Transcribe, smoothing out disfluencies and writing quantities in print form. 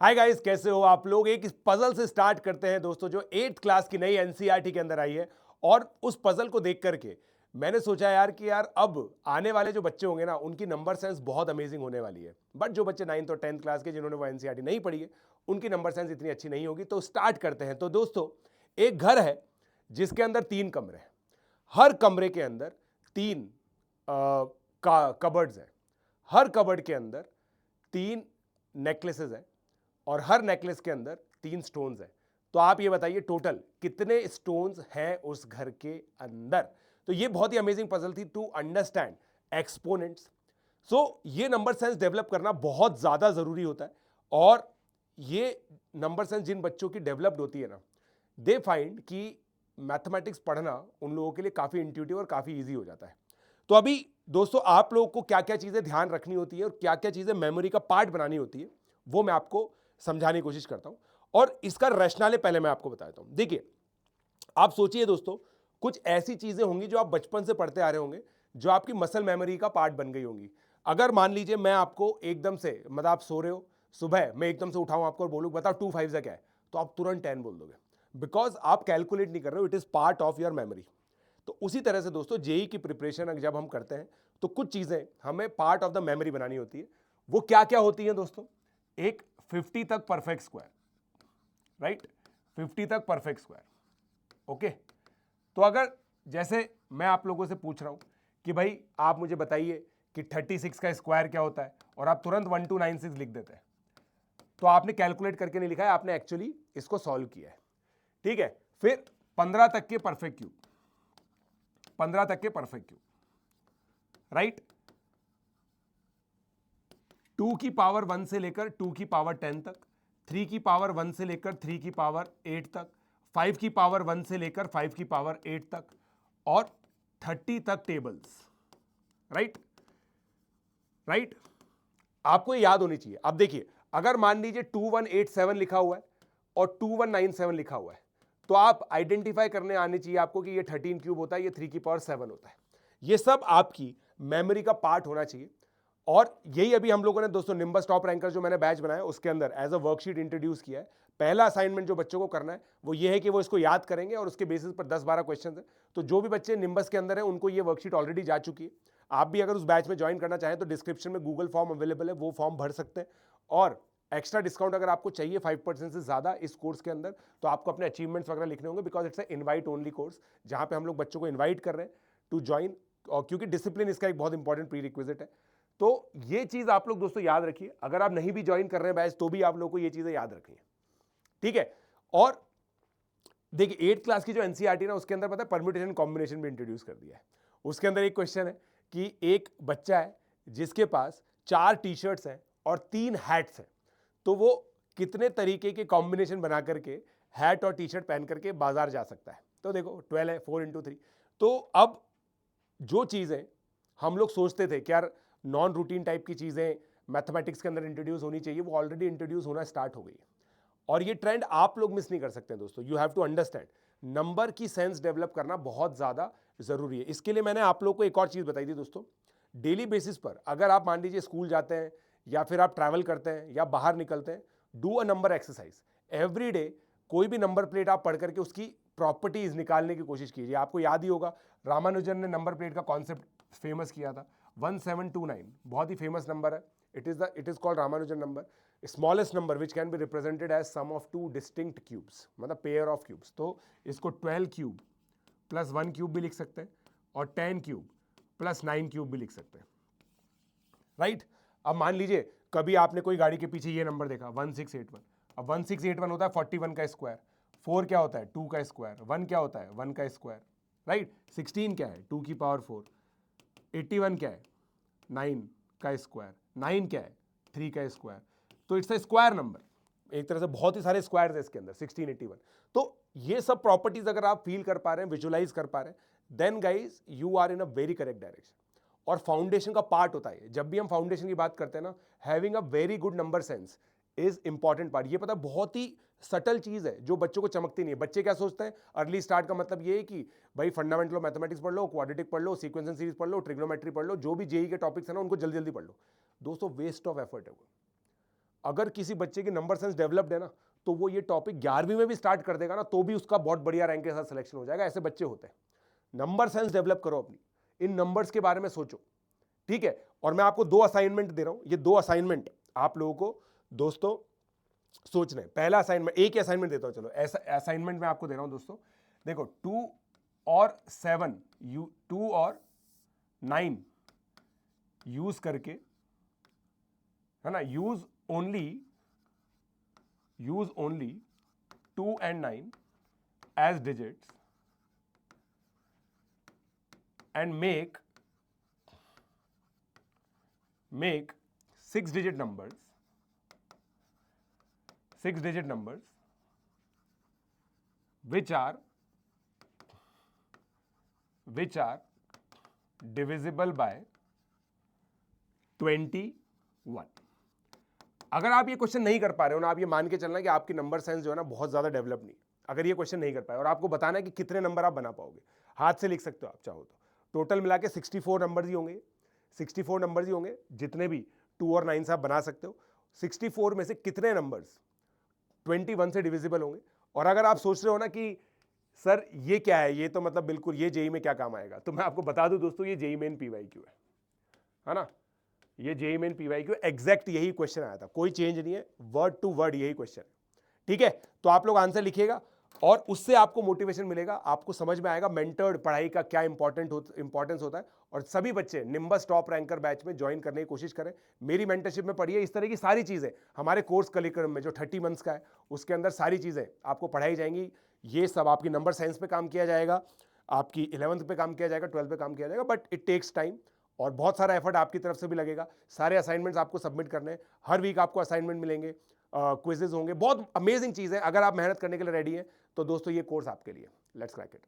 Hi guys, कैसे हो आप लोग। एक इस पजल से स्टार्ट करते हैं दोस्तों, जो 8th क्लास की नई एनसीईआरटी के अंदर आई है। और उस पजल को देख करके मैंने सोचा यार कि यार अब आने वाले जो बच्चे होंगे ना, उनकी नंबर सेंस बहुत अमेजिंग होने वाली है। बट जो बच्चे 9th और 10th क्लास के जिन्होंने वो एनसीईआरटी नहीं पढ़ी है, उनकी नंबर सेंस इतनी अच्छी नहीं होगी। तो स्टार्ट करते हैं। तो दोस्तों, एक घर है जिसके अंदर 3 कमरे हैं। हर कमरे के अंदर 3 कबर्ड्स हैं। हर कबर्ड के अंदर 3 नेकलेसेस हैं और हर नेकलेस के अंदर 3 स्टोन्स हैं। तो आप ये बताइए टोटल कितने स्टोन्स हैं उस घर के अंदर। तो ये बहुत ही अमेजिंग पजल थी टू अंडरस्टैंड एक्सपोनेंट्स। सो ये नंबर सेंस डेवलप करना बहुत ज्यादा जरूरी होता है। और ये नंबर सेंस जिन बच्चों की डेवलप्ड होती है ना, दे फाइंड कि मैथमेटिक्स पढ़ना उन लोगों के लिए काफी इंट्यूटिव और काफी इजी हो जाता है। तो अभी दोस्तों, आप लोगों को क्या क्या चीजें ध्यान रखनी होती है और क्या क्या चीजें मेमोरी का पार्ट बनानी होती है, वो मैं आपको समझाने की कोशिश करता हूं। और इसका रैशनल पहले मैं आपको बताता हूं। देखिए, आप सोचिए दोस्तों, कुछ ऐसी चीजें होंगी जो आप बचपन से पढ़ते आ रहे होंगे, जो आपकी मसल मेमोरी का पार्ट बन गई होंगी। अगर मान लीजिए मैं आपको एकदम से, मतलब आप सो रहे हो, सुबह मैं एकदम से उठाऊं आपको और बोलूं बताओ 2 5 क्या है, तो आप तुरंत 10 बोल दोगे। बिकॉज आप कैलकुलेट नहीं कर रहे हो, it is part of your memory. तो उसी तरह से दोस्तों, जेई की प्रिपरेशन जब हम करते हैं, तो कुछ चीजें हमें पार्ट ऑफ द मेमोरी बनानी होती है। वो क्या क्या होती है दोस्तों? एक 50 तक परफेक्ट स्क्वायर, राइट? 50 तक परफेक्ट स्क्वायर। ओके। तो अगर जैसे मैं आप लोगों से पूछ रहा हूं कि भाई आप मुझे बताइए कि 36 का स्क्वायर क्या होता है, और आप तुरंत 1296 लिख देते हैं, तो आपने कैलकुलेट करके नहीं लिखा है, आपने एक्चुअली इसको सॉल्व किया है। ठीक है। फिर 15 तक के परफेक्ट क्यूब, 15 तक के परफेक्ट क्यूब, राइट? 2 की पावर 1 से लेकर 2 की पावर 10 तक, 3 की पावर 1 से लेकर 3 की पावर 8 तक, 5 की पावर 1 से लेकर 5 की पावर 8 तक, और 30 तक टेबल्स, राइट? राइट। आपको ये याद होनी चाहिए। अब देखिए, अगर मान लीजिए 2187 लिखा हुआ है और 2197 लिखा हुआ है, तो आप आइडेंटिफाई करने आने चाहिए आपको कि ये 13 क्यूब होता है, ये 3 की पावर 7 होता है। ये सब आपकी मेमोरी का पार्ट होना चाहिए। और यही अभी हम लोगों ने दोस्तों निम्बस टॉप रैंकर जो मैंने बैच बनाया उसके अंदर एज अ वर्कशीट इंट्रोड्यूस किया है। पहला असाइनमेंट जो बच्चों को करना है वो ये है कि वो इसको याद करेंगे और उसके बेसिस पर 10-12 क्वेश्चन है। तो जो भी बच्चे निम्बस के अंदर है उनको ये वर्कशीट ऑलरेडी जा चुकी है। आप भी अगर उस बैच में ज्वाइन करना चाहें तो डिस्क्रिप्शन में गूगल फॉर्म अवेलेबल है, वो फॉर्म भर सकते हैं। और एक्स्ट्रा डिस्काउंट अगर आपको चाहिए 5% से ज्यादा इस कोर्स के अंदर, तो आपको अपने अचीवमेंट्स वगैरह लिखने होंगे, because it's invite only course, जहां पे हम लोग बच्चों को इन्वाइट कर रहे हैं टू ज्वाइन। और क्योंकि डिसिप्लिन इसका एक बहुत इंपॉर्टेंट प्री रिक्विजिट है। तो ये चीज आप लोग दोस्तों याद रखिए। अगर आप नहीं भी ज्वाइन कर रहे हैं बैच, तो भी आप लोग को ये चीजें याद रखनी है। ठीक है। और देखिए, 8th क्लास की जो एनसीईआरटी ना, उसके अंदर पता है परम्यूटेशन कॉम्बिनेशन भी इंट्रोड्यूस कर दिया है। उसके अंदर एक क्वेश्चन है कि एक बच्चा है जिसके पास 4 टी-शर्ट्स हैं और 3 हैट्स हैं, तो वो कितने तरीके के कॉम्बिनेशन बना करके हैट और टी-शर्ट पहन करके बाजार जा सकता है। तो देखो 12 है, 4 इंटू 3। तो अब जो चीज़ें हम लोग सोचते थे कि यार नॉन रूटीन टाइप की चीज़ें मैथमेटिक्स के अंदर इंट्रोड्यूस होनी चाहिए, वो ऑलरेडी इंट्रोड्यूस होना स्टार्ट हो गई है। और ये ट्रेंड आप लोग मिस नहीं कर सकते दोस्तों। You have to understand, number की सेंस डेवलप करना बहुत ज़्यादा ज़रूरी है। इसके लिए मैंने आप लोग को एक और चीज़ बताई थी दोस्तों। डेली बेसिस पर अगर आप मान लीजिए स्कूल जाते हैं या फिर आप ट्रैवल करते हैं या बाहर निकलते हैं, do a number exercise every day. कोई भी नंबर प्लेट आप पढ़ करके उसकी प्रॉपर्टीज निकालने की कोशिश कीजिए। आपको याद ही होगा, रामानुजन ने नंबर प्लेट का कॉन्सेप्ट फेमस किया था। 1729 बहुत ही फेमस नंबर है। It is called Ramanujan number, smallest number which can be represented as sum of 2 distinct cubes, मतलब पेयर ऑफ क्यूब्स। तो इसको 12 क्यूब प्लस 1 क्यूब भी लिख सकते हैं और 10 क्यूब प्लस 9 क्यूब भी लिख सकते हैं, राइट? अब मान लीजिए कभी आपने कोई गाड़ी के पीछे ये नंबर देखा 1681। अब 1681 होता है 41 का स्क्वायर, 4 क्या होता है 2 का स्क्वायर, 1 क्या होता है 1 का स्क्वायर, राइट? 16 क्या है 2 की पावर 4, 81 क्या है 9 का स्क्वायर, 9 क्या है 3 का स्क्वायर। तो इट्स अ स्क्वायर नंबर। एक तरह से बहुत ही सारे स्क्वायर है इसके अंदर 1681। तो ये सब प्रॉपर्टीज अगर आप फील कर पा रहे हैं, विजुलाइज कर पा रहे हैं, then guys you are in a very correct direction. और फाउंडेशन का पार्ट होता है। जब भी हम फाउंडेशन की बात करते हैं ना, having a very good number sense is important part. ये पता बहुत ही सटल चीज है जो बच्चों को चमकती नहीं है। बच्चे क्या सोचते हैं, अर्ली स्टार्ट का मतलब ये है कि भाई फंडामेंटल मैथमेटिक्स पढ़ लो, क्वाड्रेटिक पढ़ लो, सीक्वेंस एंड सीरीज पढ़ लो, ट्रिग्नोमेट्री पढ़ लो, जो भी जेई के टॉपिक्स है ना उनको जल्दी जल्दी पढ़ लो। दोस्तों वेस्ट ऑफ एफर्ट है वो। अगर किसी बच्चे की नंबर सेंस डेवलप्ड है ना, तो वो ये टॉपिक 11वीं में भी स्टार्ट कर देगा ना, तो भी उसका बहुत बढ़िया रैंक के साथ सिलेक्शन हो जाएगा। ऐसे बच्चे होते हैं। नंबर सेंस डेवलप करो अपनी, इन नंबर्स के बारे में सोचो, ठीक है। और मैं आपको 2 असाइनमेंट दे रहा हूं, ये 2 असाइनमेंट आप लोगों को दोस्तों सोचना है। पहला असाइनमेंट, एक ही असाइनमेंट देता हूं, चलो ऐसा असाइनमेंट मैं आपको दे रहा हूं दोस्तों। देखो 2 और 7 2 और 9 यूज करके, है ना, use only 2 and 9 as digits and make 6-digit numbers which are divisible by 21। अगर आप ये क्वेश्चन नहीं कर पा रहे हो ना, आप ये मान के चलना कि आपकी नंबर सेंस जो है ना बहुत ज्यादा डेवलप नहीं। अगर ये क्वेश्चन नहीं कर पाए और आपको बताना है कि कितने नंबर आप बना पाओगे, हाथ से लिख सकते हो आप चाहो तो। टोटल मिला के 64 नंबर ही होंगे, 64 नंबर ही होंगे, जितने भी 2 और 9 से आप बना सकते हो। 64 में से कितने नंबर्स 21 से डिविजिबल होंगे। और अगर आप सोच रहे हो ना कि सर ये क्या है, ये तो मतलब बिल्कुल ये जेई में क्या काम आएगा, तो मैं आपको बता दूं दोस्तों, ये जेई मेन पीवाईक्यू है ना, ये जेई मेन पीवाईक्यू एग्जैक्ट यही क्वेश्चन आया था, कोई चेंज नहीं है, वर्ड टू वर्ड यही क्वेश्चन है, ठीक है। तो आप लोग आंसर लिखिएगा और उससे आपको मोटिवेशन मिलेगा, आपको समझ में आएगा मेंटर्ड पढ़ाई का क्या इंपॉर्टेंस होता है। और सभी बच्चे निम्बस टॉप रैंकर बैच में ज्वाइन करने की कोशिश करें। मेरी मेंटरशिप में पढ़िए, इस तरह की सारी चीजें हमारे कोर्स करिकुलम में जो 30 मंथ्स का है उसके अंदर सारी चीजें आपको पढ़ाई जाएंगी। ये सब आपकी नंबर साइंस पे काम किया जाएगा, आपकी 11th पे काम किया जाएगा, 12th पे काम किया जाएगा, बट इट टेक्स टाइम और बहुत सारा एफर्ट आपकी तरफ से भी लगेगा। सारे असाइनमेंट्स आपको सबमिट करने हैं, हर वीक आपको असाइनमेंट मिलेंगे, क्विजेज होंगे, बहुत अमेजिंग चीज़ है। अगर आप मेहनत करने के लिए रेडी हैं तो दोस्तों ये कोर्स आपके लिए। Let's crack it.